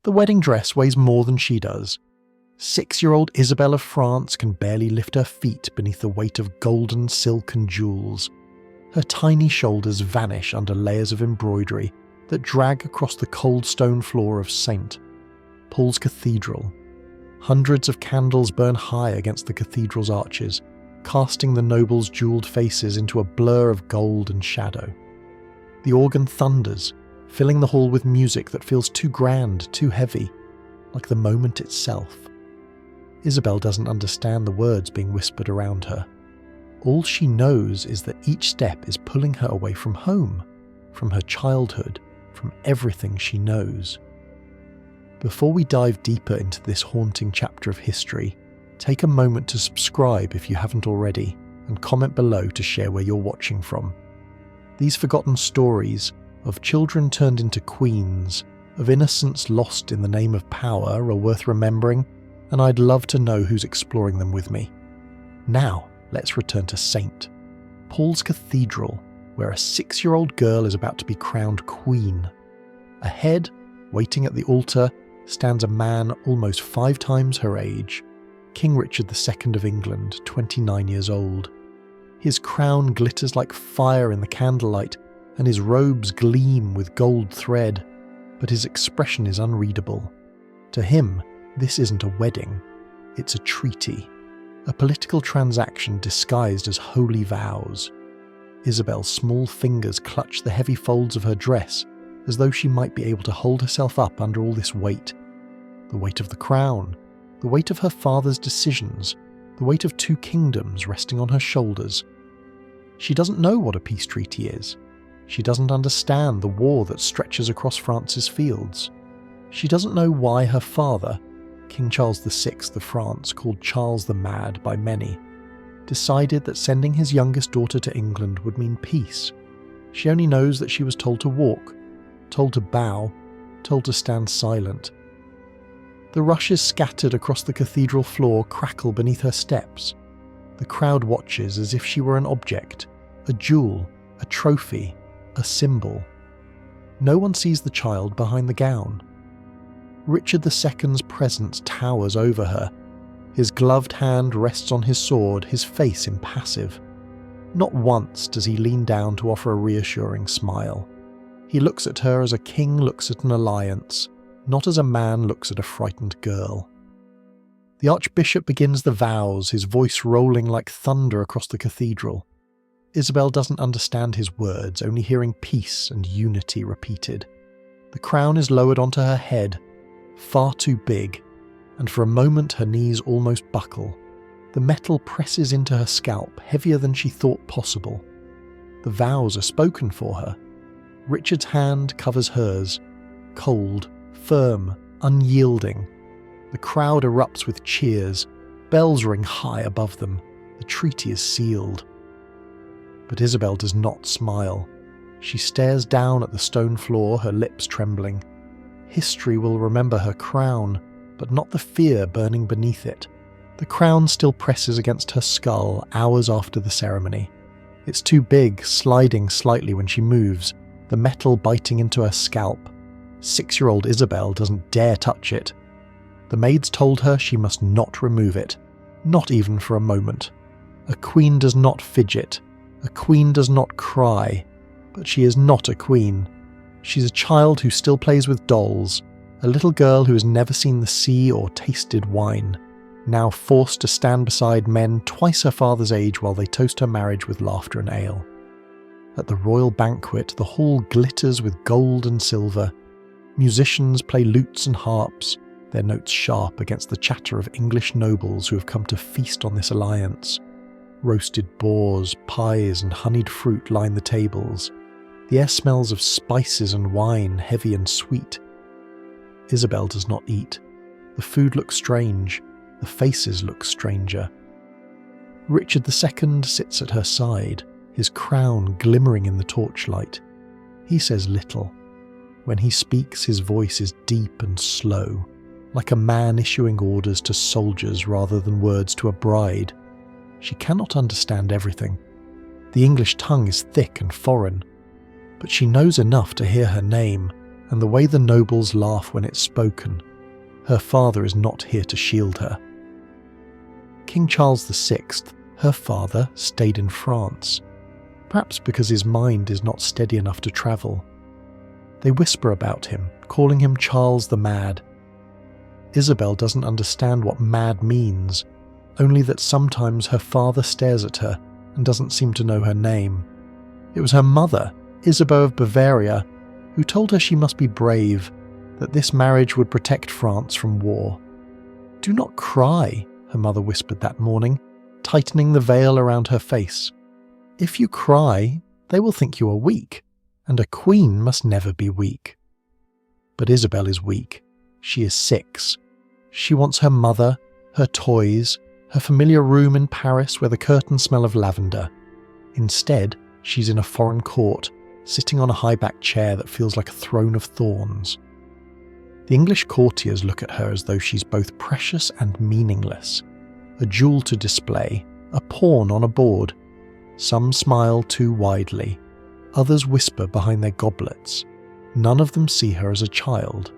The wedding dress weighs more than she does. 6-year-old Isabel of France can barely lift her feet beneath the weight of golden silk and jewels. Her tiny shoulders vanish under layers of embroidery that drag across the cold stone floor of St. Paul's Cathedral. Hundreds of candles burn high against the cathedral's arches, casting the nobles' jewelled faces into a blur of gold and shadow. The organ thunders, filling the hall with music that feels too grand, too heavy, like the moment itself. Isabel doesn't understand the words being whispered around her. All she knows is that each step is pulling her away from home, from her childhood, from everything she knows. Before we dive deeper into this haunting chapter of history, take a moment to subscribe if you haven't already, and comment below to share where you're watching from. These forgotten stories of children turned into queens, of innocence lost in the name of power are worth remembering, and I'd love to know who's exploring them with me. Now, let's return to St. Paul's Cathedral, where a 6-year-old girl is about to be crowned queen. Ahead, waiting at the altar, stands a man almost 5 times her age, King Richard II of England, 29 years old. His crown glitters like fire in the candlelight, and his robes gleam with gold thread, but his expression is unreadable. To him, this isn't a wedding, it's a treaty, a political transaction disguised as holy vows. Isabel's small fingers clutch the heavy folds of her dress, as though she might be able to hold herself up under all this weight. The weight of the crown, the weight of her father's decisions, the weight of 2 kingdoms resting on her shoulders. She doesn't know what a peace treaty is. She doesn't understand the war that stretches across France's fields. She doesn't know why her father, King Charles VI of France, called Charles the Mad by many, decided that sending his youngest daughter to England would mean peace. She only knows that she was told to walk, told to bow, told to stand silent. The rushes scattered across the cathedral floor crackle beneath her steps. The crowd watches as if she were an object, a jewel, a trophy, a symbol. No one sees the child behind the gown. Richard II's presence towers over her. His gloved hand rests on his sword, his face impassive. Not once does he lean down to offer a reassuring smile. He looks at her as a king looks at an alliance, not as a man looks at a frightened girl. The Archbishop begins the vows, his voice rolling like thunder across the cathedral. Isabel doesn't understand his words, only hearing peace and unity repeated. The crown is lowered onto her head, far too big, and for a moment her knees almost buckle. The metal presses into her scalp, heavier than she thought possible. The vows are spoken for her. Richard's hand covers hers, cold, firm, unyielding. The crowd erupts with cheers, bells ring high above them. The treaty is sealed. But Isabel does not smile. She stares down at the stone floor, her lips trembling. History will remember her crown, but not the fear burning beneath it. The crown still presses against her skull hours after the ceremony. It's too big, sliding slightly when she moves, the metal biting into her scalp. 6-year-old Isabel doesn't dare touch it. The maids told her she must not remove it, not even for a moment. A queen does not fidget. A queen does not cry. But she is not a queen. She's a child who still plays with dolls, a little girl who has never seen the sea or tasted wine, now forced to stand beside men twice her father's age while they toast her marriage with laughter and ale. At the royal banquet, the hall glitters with gold and silver. Musicians play lutes and harps, their notes sharp against the chatter of English nobles who have come to feast on this alliance. Roasted boars, pies, and honeyed fruit line the tables. The air smells of spices and wine, heavy and sweet. Isabel does not eat. The food looks strange. The faces look stranger. Richard II sits at her side, his crown glimmering in the torchlight. He says little. When he speaks, his voice is deep and slow, like a man issuing orders to soldiers rather than words to a bride. She cannot understand everything. The English tongue is thick and foreign, but she knows enough to hear her name, and the way the nobles laugh when it's spoken. Her father is not here to shield her. King Charles VI, her father, stayed in France, perhaps because his mind is not steady enough to travel. They whisper about him, calling him Charles the Mad. Isabel doesn't understand what mad means, only that sometimes her father stares at her and doesn't seem to know her name. It was her mother, Isabeau of Bavaria, who told her she must be brave, that this marriage would protect France from war. "Do not cry," her mother whispered that morning, tightening the veil around her face. "If you cry, they will think you are weak, and a queen must never be weak." But Isabel is weak. She is 6. She wants her mother, her toys, her familiar room in Paris where the curtains smell of lavender. Instead, she's in a foreign court, sitting on a high-backed chair that feels like a throne of thorns. The English courtiers look at her as though she's both precious and meaningless, a jewel to display, a pawn on a board. Some smile too widely, others whisper behind their goblets. None of them see her as a child.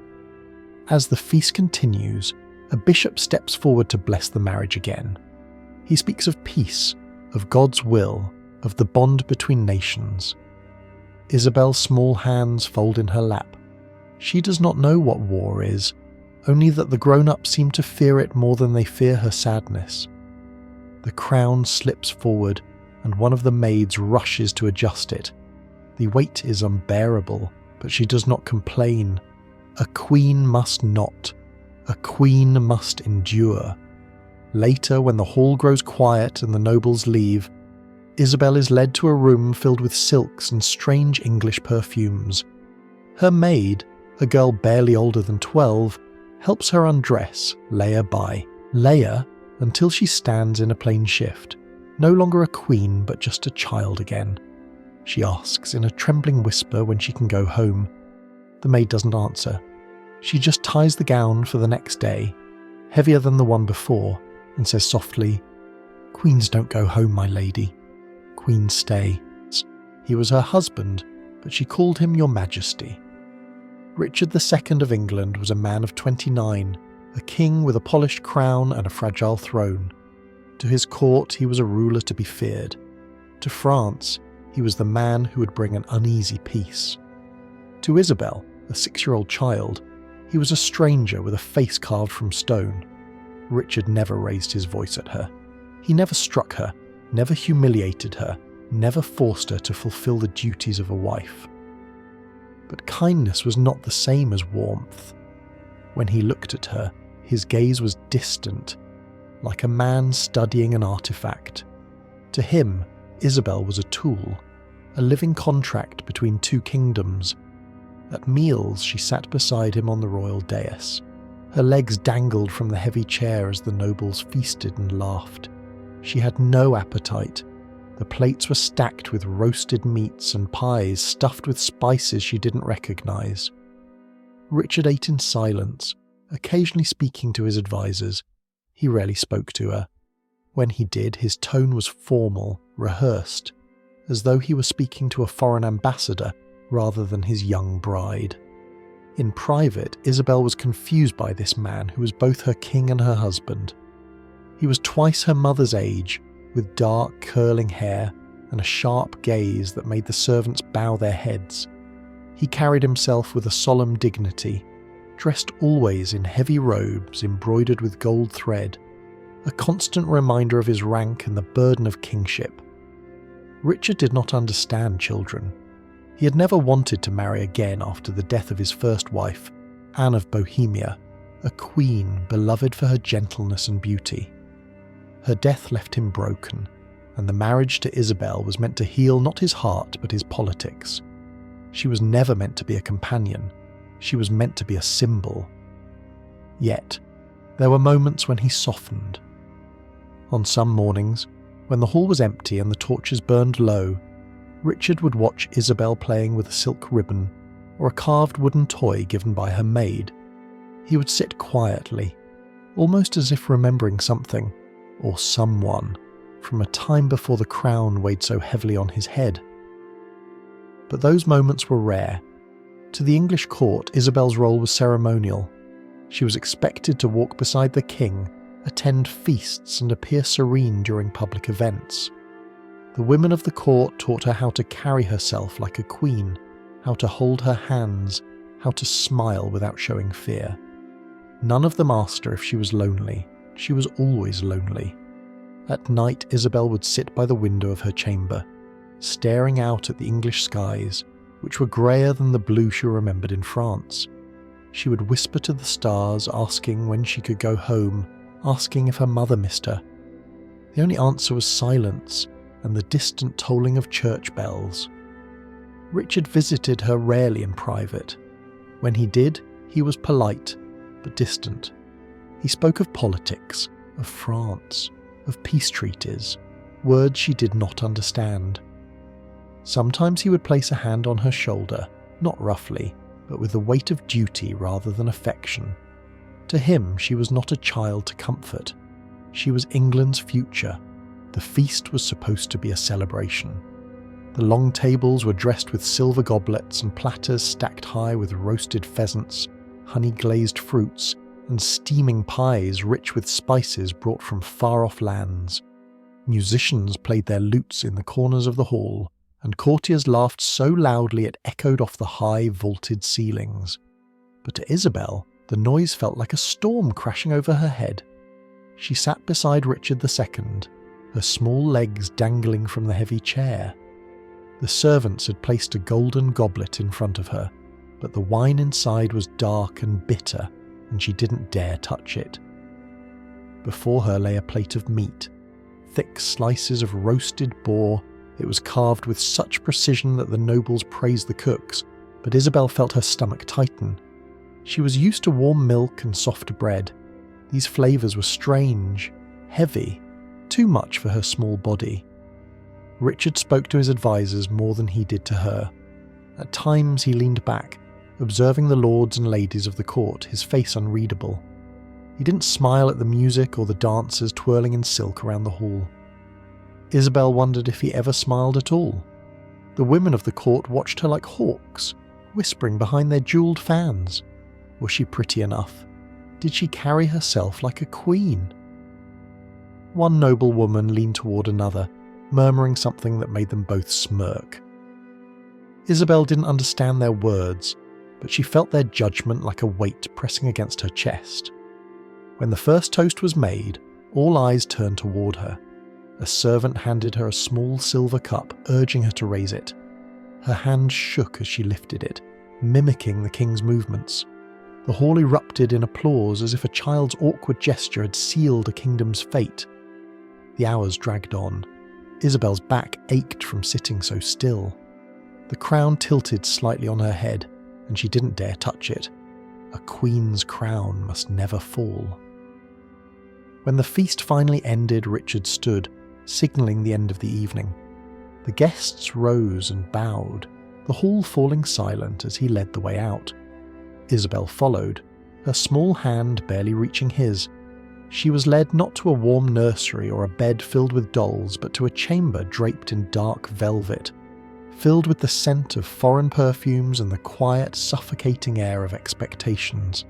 As the feast continues, a bishop steps forward to bless the marriage again. He speaks of peace, of God's will, of the bond between nations. Isabel's small hands fold in her lap. She does not know what war is, only that the grown-ups seem to fear it more than they fear her sadness. The crown slips forward, and one of the maids rushes to adjust it. The weight is unbearable, but she does not complain. A queen must not. A queen must endure. Later, when the hall grows quiet and the nobles leave, Isabel is led to a room filled with silks and strange English perfumes. Her maid, a girl barely older than 12, helps her undress, Leia by. Leia, until she stands in a plain shift, no longer a queen but just a child again. She asks in a trembling whisper when she can go home. The maid doesn't answer. She just ties the gown for the next day, heavier than the one before, and says softly, "Queens don't go home, my lady. Queens stay." He was her husband, but she called him Your Majesty. Richard II of England was a man of 29, a king with a polished crown and a fragile throne. To his court he was a ruler to be feared. To France, he was the man who would bring an uneasy peace. To Isabel, a 6-year-old child, he was a stranger with a face carved from stone. Richard never raised his voice at her. He never struck her, never humiliated her, never forced her to fulfill the duties of a wife. But kindness was not the same as warmth. When he looked at her, his gaze was distant, like a man studying an artifact. To him, Isabel was a tool, a living contract between two kingdoms. At meals, she sat beside him on the royal dais. Her legs dangled from the heavy chair as the nobles feasted and laughed. She had no appetite. The plates were stacked with roasted meats and pies stuffed with spices she didn't recognize. Richard ate in silence, occasionally speaking to his advisors. He rarely spoke to her. When he did, his tone was formal, rehearsed, as though he were speaking to a foreign ambassador rather than his young bride. In private, Isabel was confused by this man who was both her king and her husband. He was twice her mother's age, with dark, curling hair and a sharp gaze that made the servants bow their heads. He carried himself with a solemn dignity, dressed always in heavy robes embroidered with gold thread, a constant reminder of his rank and the burden of kingship. Richard did not understand children. He had never wanted to marry again after the death of his first wife, Anne of Bohemia, a queen beloved for her gentleness and beauty. Her death left him broken, and the marriage to Isabel was meant to heal not his heart but his politics. She was never meant to be a companion. She was meant to be a symbol. Yet, there were moments when he softened. On some mornings, when the hall was empty and the torches burned low, Richard would watch Isabel playing with a silk ribbon or a carved wooden toy given by her maid. He would sit quietly, almost as if remembering something, or someone, from a time before the crown weighed so heavily on his head. But those moments were rare. To the English court, Isabel's role was ceremonial. She was expected to walk beside the king, attend feasts and appear serene during public events. The women of the court taught her how to carry herself like a queen, how to hold her hands, how to smile without showing fear. None of them asked her if she was lonely. She was always lonely. At night, Isabel would sit by the window of her chamber, staring out at the English skies, which were greyer than the blue she remembered in France. She would whisper to the stars, asking when she could go home, asking if her mother missed her. The only answer was silence and the distant tolling of church bells. Richard visited her rarely in private. When he did, he was polite, but distant. He spoke of politics, of France, of peace treaties, words she did not understand. Sometimes he would place a hand on her shoulder, not roughly, but with the weight of duty rather than affection. To him, she was not a child to comfort. She was England's future. The feast was supposed to be a celebration. The long tables were dressed with silver goblets and platters stacked high with roasted pheasants, honey-glazed fruits, and steaming pies rich with spices brought from far-off lands. Musicians played their lutes in the corners of the hall, and courtiers laughed so loudly it echoed off the high, vaulted ceilings. But to Isabel, the noise felt like a storm crashing over her head. She sat beside Richard II, her small legs dangling from the heavy chair. The servants had placed a golden goblet in front of her, but the wine inside was dark and bitter, and she didn't dare touch it. Before her lay a plate of meat, thick slices of roasted boar. It was carved with such precision that the nobles praised the cooks, but Isabel felt her stomach tighten. She was used to warm milk and soft bread. These flavours were strange, heavy, too much for her small body. Richard spoke to his advisers more than he did to her. At times he leaned back, observing the lords and ladies of the court, his face unreadable. He didn't smile at the music or the dancers twirling in silk around the hall. Isabel wondered if he ever smiled at all. The women of the court watched her like hawks, whispering behind their jewelled fans. Was she pretty enough? Did she carry herself like a queen? One noble woman leaned toward another, murmuring something that made them both smirk. Isabel didn't understand their words, but she felt their judgment like a weight pressing against her chest. When the first toast was made, all eyes turned toward her. A servant handed her a small silver cup, urging her to raise it. Her hand shook as she lifted it, mimicking the king's movements. The hall erupted in applause as if a child's awkward gesture had sealed a kingdom's fate. The hours dragged on. Isabel's back ached from sitting so still. The crown tilted slightly on her head, and she didn't dare touch it. A queen's crown must never fall. When the feast finally ended, Richard stood, signalling the end of the evening. The guests rose and bowed, the hall falling silent as he led the way out. Isabel followed, her small hand barely reaching his. She was led not to a warm nursery or a bed filled with dolls, but to a chamber draped in dark velvet, filled with the scent of foreign perfumes and the quiet, suffocating air of expectations.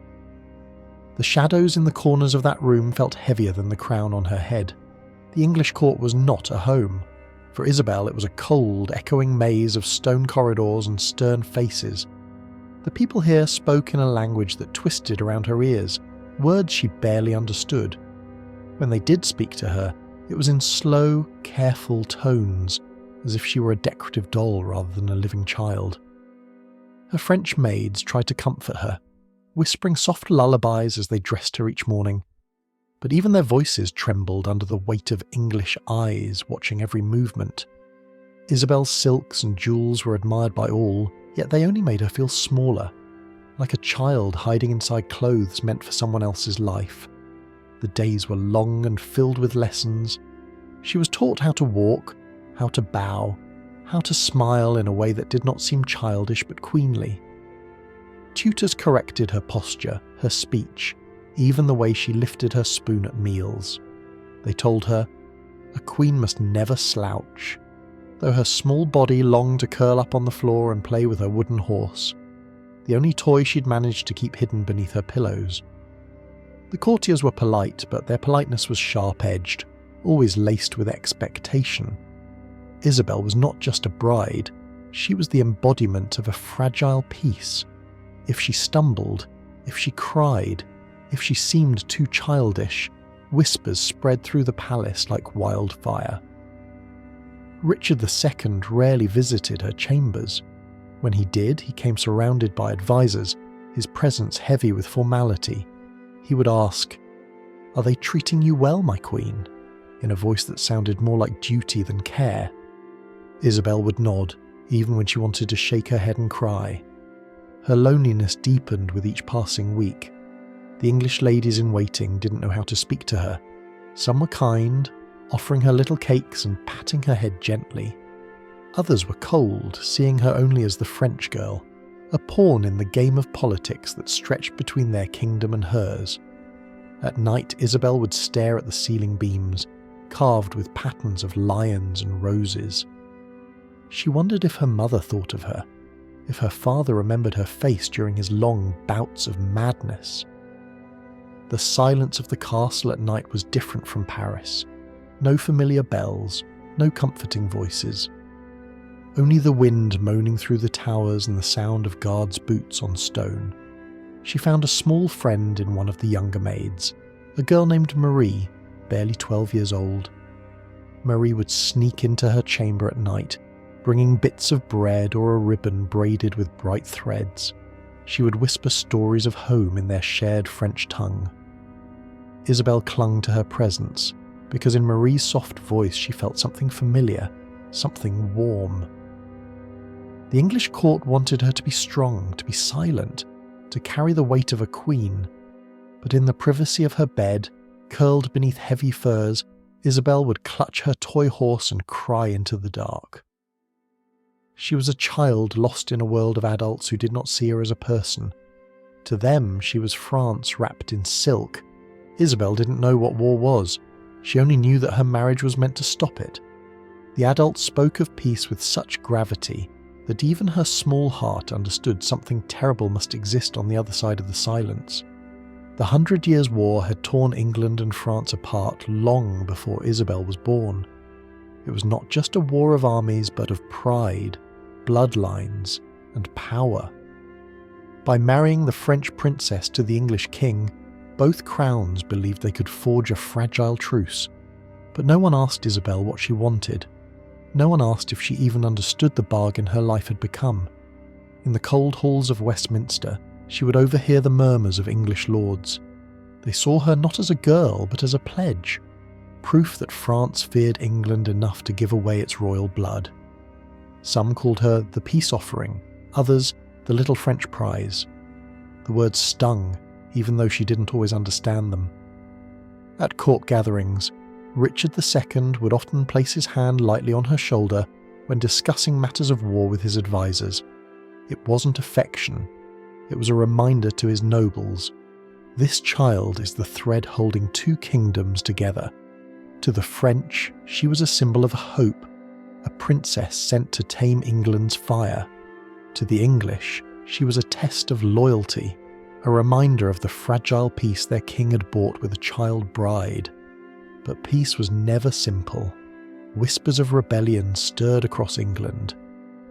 The shadows in the corners of that room felt heavier than the crown on her head. The English court was not a home. For Isabel, it was a cold, echoing maze of stone corridors and stern faces. The people here spoke in a language that twisted around her ears, words she barely understood. When they did speak to her, it was in slow, careful tones, as if she were a decorative doll rather than a living child. Her French maids tried to comfort her, whispering soft lullabies as they dressed her each morning. But even their voices trembled under the weight of English eyes watching every movement. Isabel's silks and jewels were admired by all, yet they only made her feel smaller, like a child hiding inside clothes meant for someone else's life. The days were long and filled with lessons. She was taught how to walk, how to bow, how to smile in a way that did not seem childish but queenly. Tutors corrected her posture, her speech, even the way she lifted her spoon at meals. They told her, a queen must never slouch. Though her small body longed to curl up on the floor and play with her wooden horse, the only toy she'd managed to keep hidden beneath her pillows. The courtiers were polite, but their politeness was sharp-edged, always laced with expectation. Isabel was not just a bride, she was the embodiment of a fragile peace. If she stumbled, if she cried, if she seemed too childish, whispers spread through the palace like wildfire. Richard II rarely visited her chambers. When he did, he came surrounded by advisors, his presence heavy with formality. He would ask, "Are they treating you well, my queen?" in a voice that sounded more like duty than care. Isabel would nod, even when she wanted to shake her head and cry. Her loneliness deepened with each passing week. The English ladies in waiting didn't know how to speak to her. Some were kind, offering her little cakes and patting her head gently. Others were cold, seeing her only as the French girl, a pawn in the game of politics that stretched between their kingdom and hers. At night, Isabel would stare at the ceiling beams, carved with patterns of lions and roses. She wondered if her mother thought of her, if her father remembered her face during his long bouts of madness. The silence of the castle at night was different from Paris. No familiar bells, no comforting voices. Only the wind moaning through the towers and the sound of guards' boots on stone. She found a small friend in one of the younger maids, a girl named Marie, barely 12 years old. Marie would sneak into her chamber at night, bringing bits of bread or a ribbon braided with bright threads. She would whisper stories of home in their shared French tongue. Isabel clung to her presence, because in Marie's soft voice she felt something familiar, something warm. The English court wanted her to be strong, to be silent, to carry the weight of a queen, but in the privacy of her bed, curled beneath heavy furs, Isabel would clutch her toy horse and cry into the dark. She was a child lost in a world of adults who did not see her as a person. To them, she was France wrapped in silk. Isabel didn't know what war was. She only knew that her marriage was meant to stop it. The adults spoke of peace with such gravity that even her small heart understood something terrible must exist on the other side of the silence. The 100 Years' War had torn England and France apart long before Isabel was born. It was not just a war of armies, but of pride, bloodlines, and power. By marrying the French princess to the English king, both crowns believed they could forge a fragile truce. But no one asked Isabel what she wanted. No one asked if she even understood the bargain her life had become. In the cold halls of Westminster, she would overhear the murmurs of English lords. They saw her not as a girl, but as a pledge, proof that France feared England enough to give away its royal blood. Some called her the peace offering, others the little French prize. The words stung, even though she didn't always understand them. At court gatherings, Richard II would often place his hand lightly on her shoulder when discussing matters of war with his advisors. It wasn't affection, it was a reminder to his nobles. This child is the thread holding two kingdoms together. To the French, she was a symbol of hope, a princess sent to tame England's fire. To the English, she was a test of loyalty, a reminder of the fragile peace their king had bought with a child bride. But peace was never simple. Whispers of rebellion stirred across England.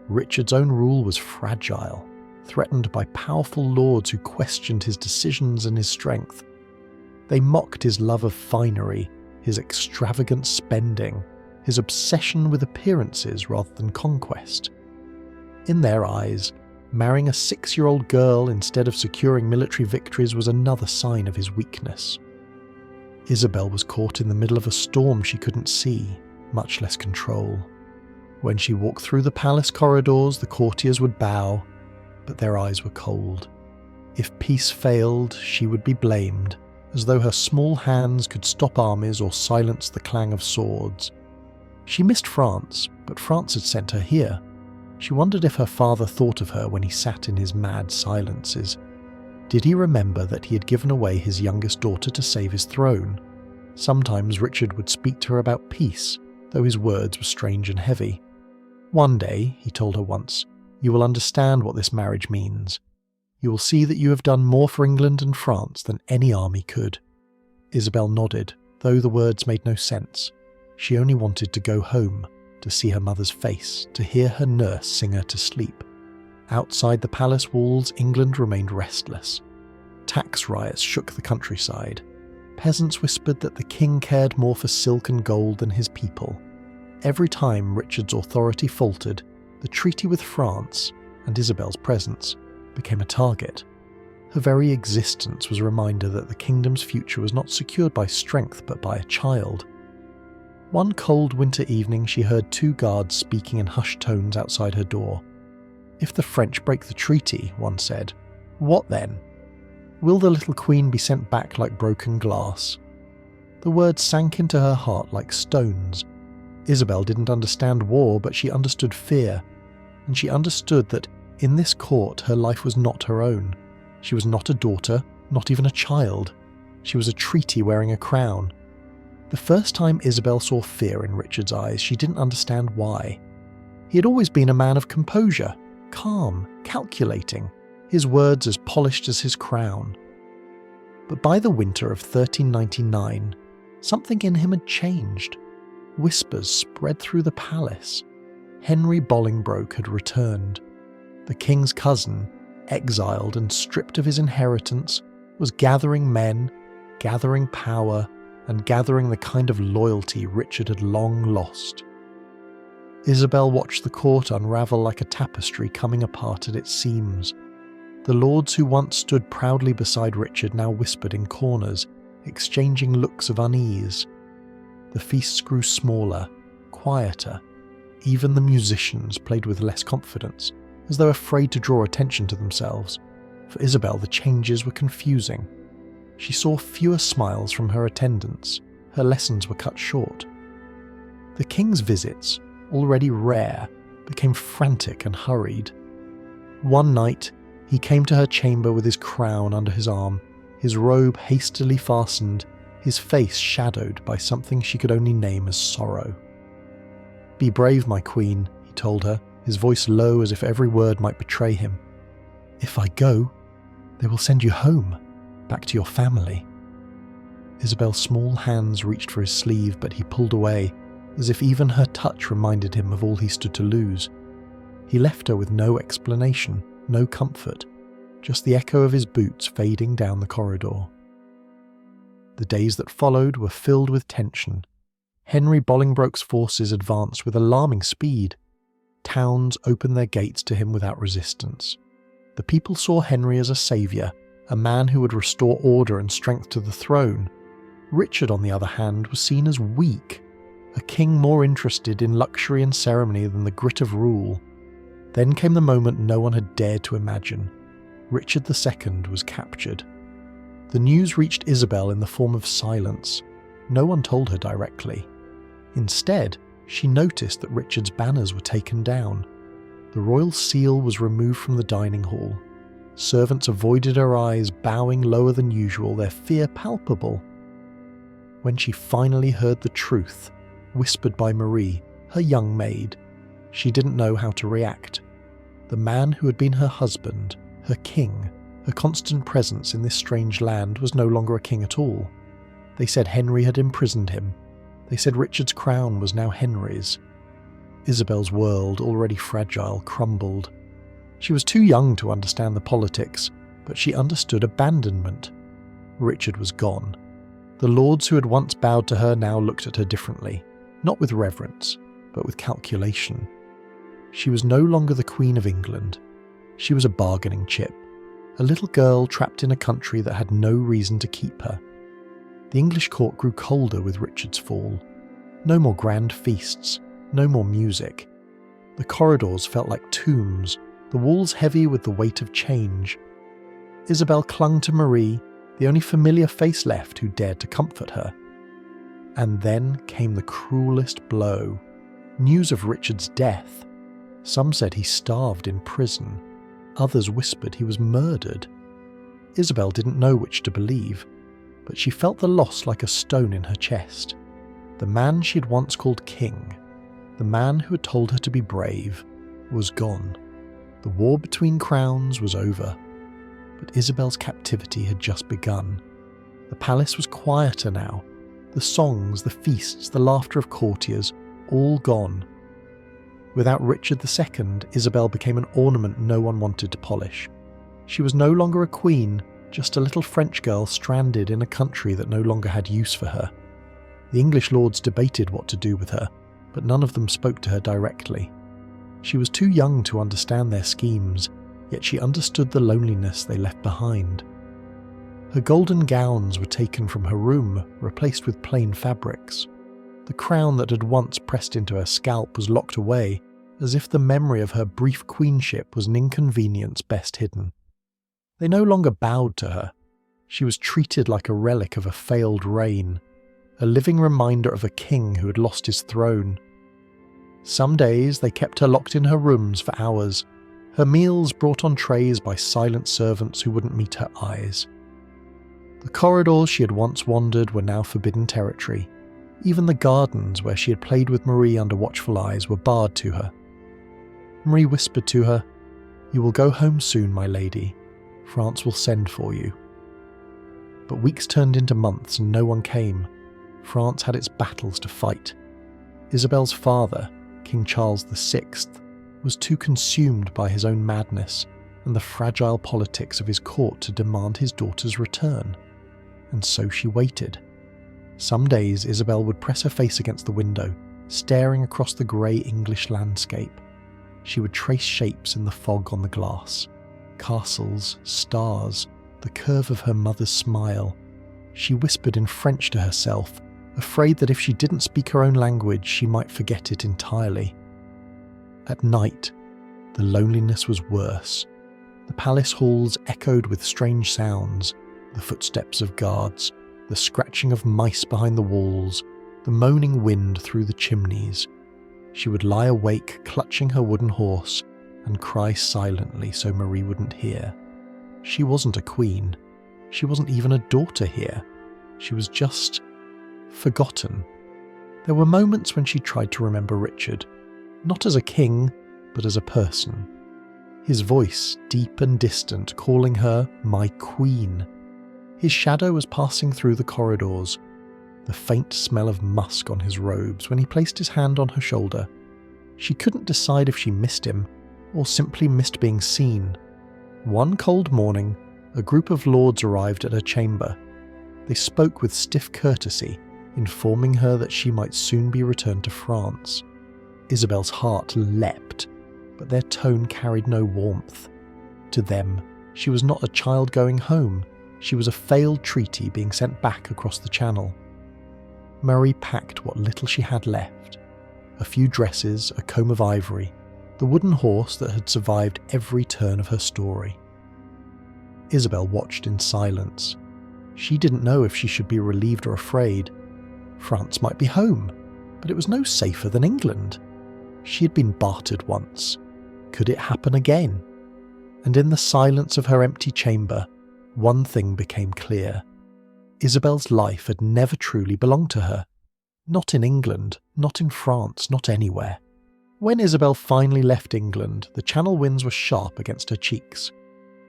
Richard's own rule was fragile, threatened by powerful lords who questioned his decisions and his strength. They mocked his love of finery, his extravagant spending, his obsession with appearances rather than conquest. In their eyes, marrying a 6-year-old girl instead of securing military victories was another sign of his weakness. Isabel was caught in the middle of a storm she couldn't see, much less control. When she walked through the palace corridors, the courtiers would bow, but their eyes were cold. If peace failed, she would be blamed, as though her small hands could stop armies or silence the clang of swords. She missed France, but France had sent her here. She wondered if her father thought of her when he sat in his mad silences. Did he remember that he had given away his youngest daughter to save his throne? Sometimes Richard would speak to her about peace, though his words were strange and heavy. "One day," he told her once, "you will understand what this marriage means." You will see that you have done more for England and France than any army could." Isabel nodded, though the words made no sense. She only wanted to go home, to see her mother's face, to hear her nurse sing her to sleep. Outside the palace walls, England remained restless. Tax riots shook the countryside. Peasants whispered that the king cared more for silk and gold than his people. Every time Richard's authority faltered, the treaty with France, and Isabel's presence, became a target. Her very existence was a reminder that the kingdom's future was not secured by strength but by a child. One cold winter evening she heard 2 guards speaking in hushed tones outside her door. "If the French break the treaty," one said, "what then? Will the little queen be sent back like broken glass?" The words sank into her heart like stones. Isabel didn't understand war, but she understood fear, and she understood that in this court her life was not her own. She was not a daughter, not even a child. She was a treaty wearing a crown. The first time Isabel saw fear in Richard's eyes, she didn't understand why. He had always been a man of composure, calm, calculating, his words as polished as his crown. But by the winter of 1399, something in him had changed. Whispers spread through the palace. Henry Bolingbroke had returned. The king's cousin, exiled and stripped of his inheritance, was gathering men, gathering power, and gathering the kind of loyalty Richard had long lost. Isabel watched the court unravel like a tapestry coming apart at its seams. The lords who once stood proudly beside Richard now whispered in corners, exchanging looks of unease. The feasts grew smaller, quieter. Even the musicians played with less confidence, as though afraid to draw attention to themselves. For Isabel, the changes were confusing. She saw fewer smiles from her attendants. Her lessons were cut short. The king's visits, already rare, became frantic and hurried. One night, he came to her chamber with his crown under his arm, his robe hastily fastened, his face shadowed by something she could only name as sorrow. "Be brave, my queen," he told her, his voice low as if every word might betray him. "If I go, they will send you home, back to your family." Isabel's small hands reached for his sleeve, but he pulled away, as if even her touch reminded him of all he stood to lose. He left her with no explanation, no comfort, just the echo of his boots fading down the corridor. The days that followed were filled with tension. Henry Bolingbroke's forces advanced with alarming speed. Towns opened their gates to him without resistance. The people saw Henry as a saviour, a man who would restore order and strength to the throne. Richard, on the other hand, was seen as weak, a king more interested in luxury and ceremony than the grit of rule. Then came the moment no one had dared to imagine. Richard II was captured. The news reached Isabel in the form of silence. No one told her directly. Instead, she noticed that Richard's banners were taken down. The royal seal was removed from the dining hall. Servants avoided her eyes, bowing lower than usual, their fear palpable. When she finally heard the truth, whispered by Marie, her young maid, she didn't know how to react. The man who had been her husband, her king, her constant presence in this strange land was no longer a king at all. They said Henry had imprisoned him. They said Richard's crown was now Henry's. Isabel's world, already fragile, crumbled. She was too young to understand the politics, but she understood abandonment. Richard was gone. The lords who had once bowed to her now looked at her differently, not with reverence, but with calculation. She was no longer the Queen of England. She was a bargaining chip, a little girl trapped in a country that had no reason to keep her. The English court grew colder with Richard's fall. No more grand feasts, no more music. The corridors felt like tombs, the walls heavy with the weight of change. Isabel clung to Marie, the only familiar face left who dared to comfort her. And then came the cruelest blow. News of Richard's death. Some said he starved in prison. Others whispered he was murdered. Isabel didn't know which to believe, but she felt the loss like a stone in her chest. The man she had once called king, the man who had told her to be brave, was gone. The war between crowns was over. But Isabel's captivity had just begun. The palace was quieter now. The songs, the feasts, the laughter of courtiers, all gone. Without Richard II, Isabel became an ornament no one wanted to polish. She was no longer a queen, just a little French girl stranded in a country that no longer had use for her. The English lords debated what to do with her, but none of them spoke to her directly. She was too young to understand their schemes, yet she understood the loneliness they left behind. Her golden gowns were taken from her room, replaced with plain fabrics. The crown that had once pressed into her scalp was locked away, as if the memory of her brief queenship was an inconvenience best hidden. They no longer bowed to her. She was treated like a relic of a failed reign, a living reminder of a king who had lost his throne. Some days they kept her locked in her rooms for hours, her meals brought on trays by silent servants who wouldn't meet her eyes. The corridors she had once wandered were now forbidden territory. Even the gardens where she had played with Marie under watchful eyes were barred to her. Marie whispered to her, "You will go home soon, my lady. France will send for you." But weeks turned into months and no one came. France had its battles to fight. Isabel's father, King Charles VI, was too consumed by his own madness and the fragile politics of his court to demand his daughter's return. And so she waited. Some days Isabel would press her face against the window, staring across the grey English landscape. She would trace shapes in the fog on the glass. Castles, stars, the curve of her mother's smile. She whispered in French to herself, afraid that if she didn't speak her own language, she might forget it entirely. At night, the loneliness was worse. The palace halls echoed with strange sounds, the footsteps of guards, the scratching of mice behind the walls, the moaning wind through the chimneys. She would lie awake, clutching her wooden horse, and cry silently so Marie wouldn't hear. She wasn't a queen. She wasn't even a daughter here. She was just forgotten. There were moments when she tried to remember Richard, not as a king, but as a person. His voice, deep and distant, calling her my queen. His shadow was passing through the corridors, the faint smell of musk on his robes when he placed his hand on her shoulder. She couldn't decide if she missed him, or simply missed being seen. One cold morning, a group of lords arrived at her chamber. They spoke with stiff courtesy, informing her that she might soon be returned to France. Isabel's heart leapt, but their tone carried no warmth. To them, she was not a child going home. She was a failed treaty being sent back across the channel. Marie packed what little she had left. A few dresses, a comb of ivory, the wooden horse that had survived every turn of her story. Isabel watched in silence. She didn't know if she should be relieved or afraid. France might be home, but it was no safer than England. She had been bartered once. Could it happen again? And in the silence of her empty chamber, one thing became clear. Isabel's life had never truly belonged to her. Not in England, not in France, not anywhere. When Isabel finally left England, the Channel winds were sharp against her cheeks.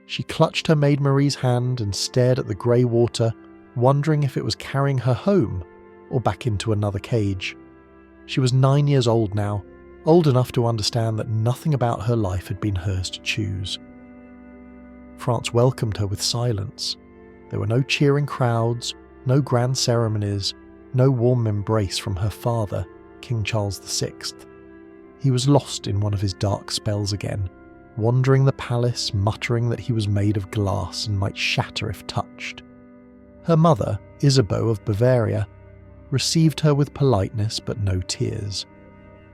She clutched her maid Marie's hand and stared at the grey water, wondering if it was carrying her home or back into another cage. She was 9 years old now, old enough to understand that nothing about her life had been hers to choose. France welcomed her with silence. There were no cheering crowds, no grand ceremonies, no warm embrace from her father, King Charles VI. He was lost in one of his dark spells again, wandering the palace, muttering that he was made of glass and might shatter if touched. Her mother, Isabeau of Bavaria, received her with politeness but no tears.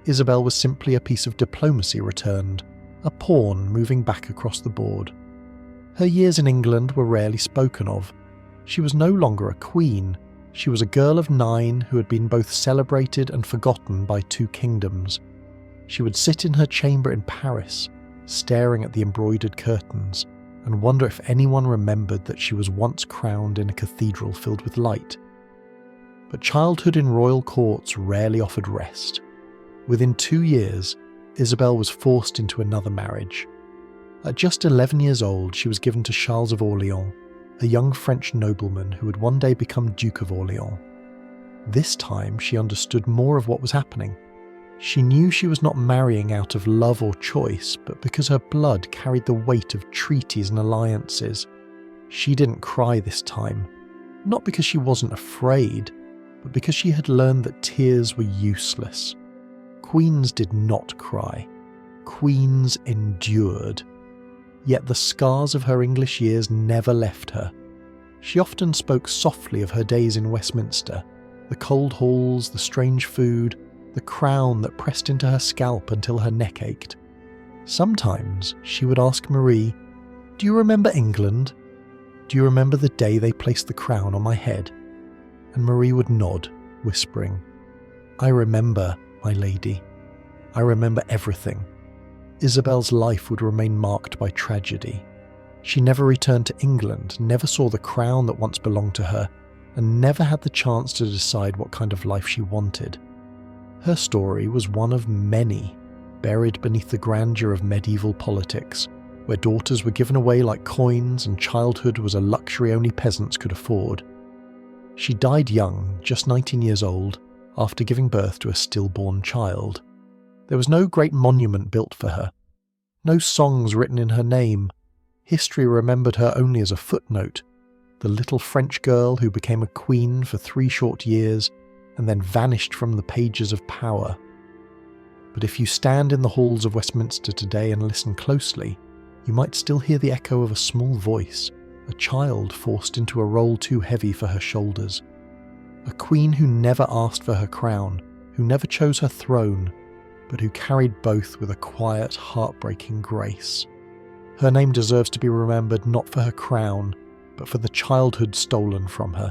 Isabel was simply a piece of diplomacy returned, a pawn moving back across the board. Her years in England were rarely spoken of. She was no longer a queen. She was a girl of 9 who had been both celebrated and forgotten by 2 kingdoms. She would sit in her chamber in Paris, staring at the embroidered curtains, and wonder if anyone remembered that she was once crowned in a cathedral filled with light. But childhood in royal courts rarely offered rest. Within 2 years, Isabel was forced into another marriage. At just 11 years old, she was given to Charles of Orleans, a young French nobleman who would one day become Duke of Orleans. This time, she understood more of what was happening. She knew she was not marrying out of love or choice, but because her blood carried the weight of treaties and alliances. She didn't cry this time, not because she wasn't afraid, but because she had learned that tears were useless. Queens did not cry. Queens endured. Yet the scars of her English years never left her. She often spoke softly of her days in Westminster, the cold halls, the strange food, the crown that pressed into her scalp until her neck ached. Sometimes she would ask Marie, "Do you remember England? Do you remember the day they placed the crown on my head?" And Marie would nod, whispering, "I remember, my lady. I remember everything." Isabel's life would remain marked by tragedy. She never returned to England, never saw the crown that once belonged to her, and never had the chance to decide what kind of life she wanted. Her story was one of many, buried beneath the grandeur of medieval politics, where daughters were given away like coins and childhood was a luxury only peasants could afford. She died young, just 19 years old, after giving birth to a stillborn child. There was no great monument built for her, no songs written in her name. History remembered her only as a footnote, the little French girl who became a queen for 3 short years and then vanished from the pages of power. But if you stand in the halls of Westminster today and listen closely, you might still hear the echo of a small voice, a child forced into a role too heavy for her shoulders. A queen who never asked for her crown, who never chose her throne, but who carried both with a quiet, heartbreaking grace. Her name deserves to be remembered not for her crown, but for the childhood stolen from her,